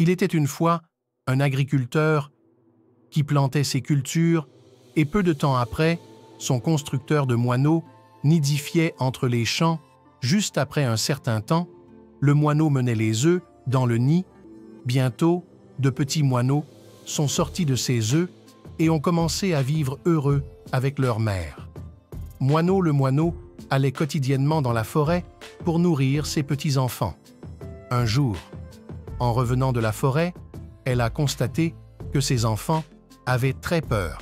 Il était une fois un agriculteur qui plantait ses cultures et peu de temps après, son constructeur de moineaux nidifiait entre les champs. Juste après un certain temps, le moineau menait les œufs dans le nid. Bientôt, de petits moineaux sont sortis de ces œufs et ont commencé à vivre heureux avec leur mère. Moineau le moineau allait quotidiennement dans la forêt pour nourrir ses petits-enfants. Un jour, en revenant de la forêt, elle a constaté que ses enfants avaient très peur.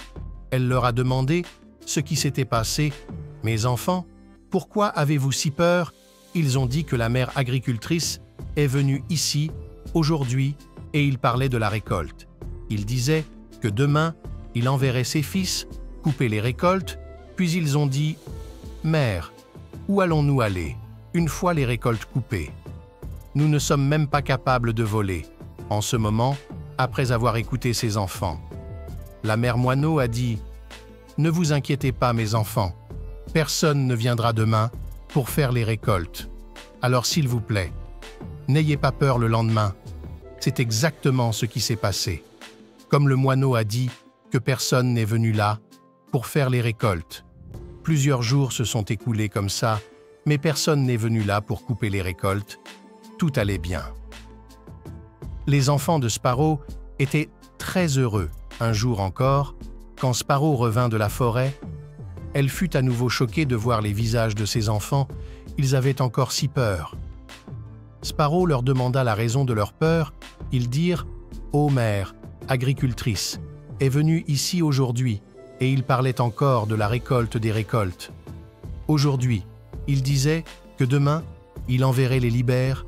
Elle leur a demandé ce qui s'était passé. « Mes enfants, pourquoi avez-vous si peur ?» Ils ont dit que la mère agricultrice est venue ici, aujourd'hui, et ils parlaient de la récolte. Ils disaient que demain, il enverrait ses fils couper les récoltes, puis ils ont dit « Mère, où allons-nous aller, une fois les récoltes coupées ? Nous ne sommes même pas capables de voler. » En ce moment, après avoir écouté ses enfants, la mère moineau a dit « Ne vous inquiétez pas, mes enfants, personne ne viendra demain pour faire les récoltes. Alors s'il vous plaît, n'ayez pas peur le lendemain. » C'est exactement ce qui s'est passé. Comme le moineau a dit que personne n'est venu là pour faire les récoltes. Plusieurs jours se sont écoulés comme ça, mais personne n'est venu là pour couper les récoltes. Tout allait bien. Les enfants de Sparrow étaient très heureux. Un jour encore, quand Sparrow revint de la forêt, elle fut à nouveau choquée de voir les visages de ses enfants. Ils avaient encore si peur. Sparrow leur demanda la raison de leur peur. Ils dirent « Ô mère, agricultrice, est venue ici aujourd'hui, et il parlait encore de la récolte des récoltes. Aujourd'hui, il disait que demain, il enverrait les libères,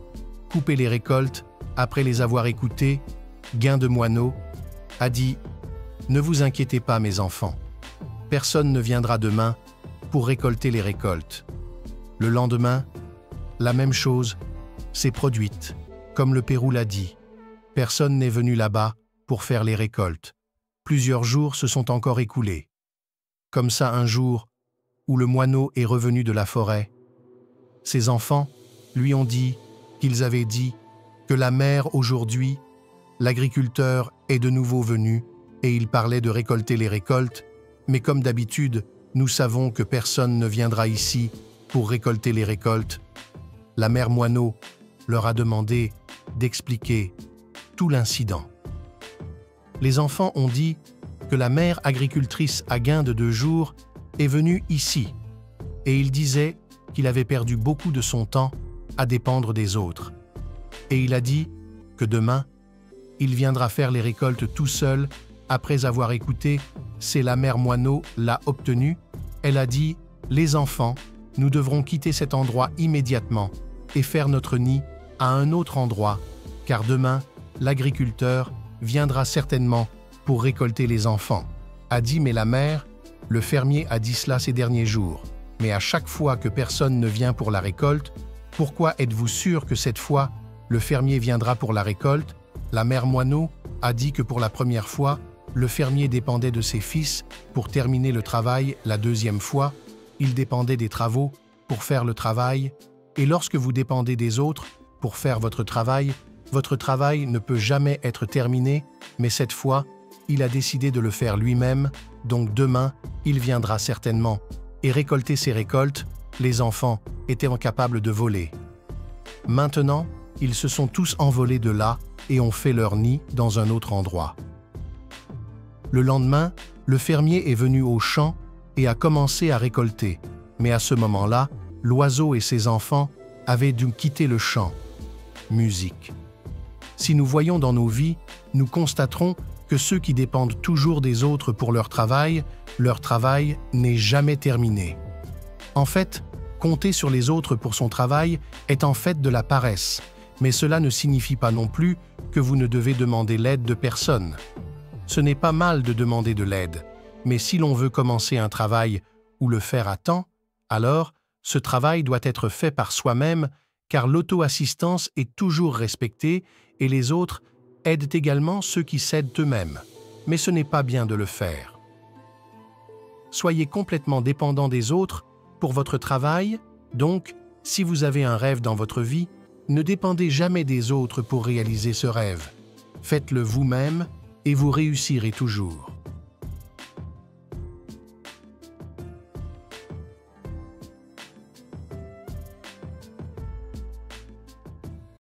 couper les récoltes, après les avoir écoutées, Gain de Moineau a dit « Ne vous inquiétez pas, mes enfants, personne ne viendra demain pour récolter les récoltes. » Le lendemain, la même chose s'est produite, comme le Pérou l'a dit. Personne n'est venu là-bas pour faire les récoltes. Plusieurs jours se sont encore écoulés. Comme ça, un jour où le moineau est revenu de la forêt, ses enfants lui ont dit qu'ils avaient dit que la mère aujourd'hui, l'agriculteur est de nouveau venu et il parlait de récolter les récoltes, mais comme d'habitude, nous savons que personne ne viendra ici pour récolter les récoltes. La mère moineau leur a demandé d'expliquer tout l'incident. Les enfants ont dit que la mère agricultrice à gain de 2 jours est venue ici et il disait qu'il avait perdu beaucoup de son temps à dépendre des autres. Et il a dit que demain, il viendra faire les récoltes tout seul après avoir écouté « C'est la mère moineau l'a obtenu ». Elle a dit « Les enfants, nous devrons quitter cet endroit immédiatement et faire notre nid à un autre endroit, car demain, l'agriculteur viendra certainement pour récolter les enfants. » A dit mais la mère, le fermier a dit cela ces derniers jours. Mais à chaque fois que personne ne vient pour la récolte, pourquoi êtes-vous sûr que cette fois, le fermier viendra pour la récolte? La mère moineau a dit que pour la première fois, le fermier dépendait de ses fils pour terminer le travail. La deuxième fois, il dépendait des travaux pour faire le travail. Et lorsque vous dépendez des autres pour faire votre travail ne peut jamais être terminé, mais cette fois, il a décidé de le faire lui-même, donc demain, il viendra certainement. Et récolter ses récoltes, les enfants étaient incapables de voler. Maintenant, ils se sont tous envolés de là et ont fait leur nid dans un autre endroit. Le lendemain, le fermier est venu au champ et a commencé à récolter. Mais à ce moment-là, l'oiseau et ses enfants avaient dû quitter le champ. Musique. Si nous voyons dans nos vies, nous constaterons que ceux qui dépendent toujours des autres pour leur travail n'est jamais terminé. En fait, compter sur les autres pour son travail est en fait de la paresse, mais cela ne signifie pas non plus que vous ne devez demander l'aide de personne. Ce n'est pas mal de demander de l'aide, mais si l'on veut commencer un travail ou le faire à temps, alors ce travail doit être fait par soi-même, car l'auto-assistance est toujours respectée et les autres aident également ceux qui s'aident eux-mêmes. Mais ce n'est pas bien de le faire. Soyez complètement dépendant des autres pour votre travail, donc, si vous avez un rêve dans votre vie, ne dépendez jamais des autres pour réaliser ce rêve. Faites-le vous-même et vous réussirez toujours.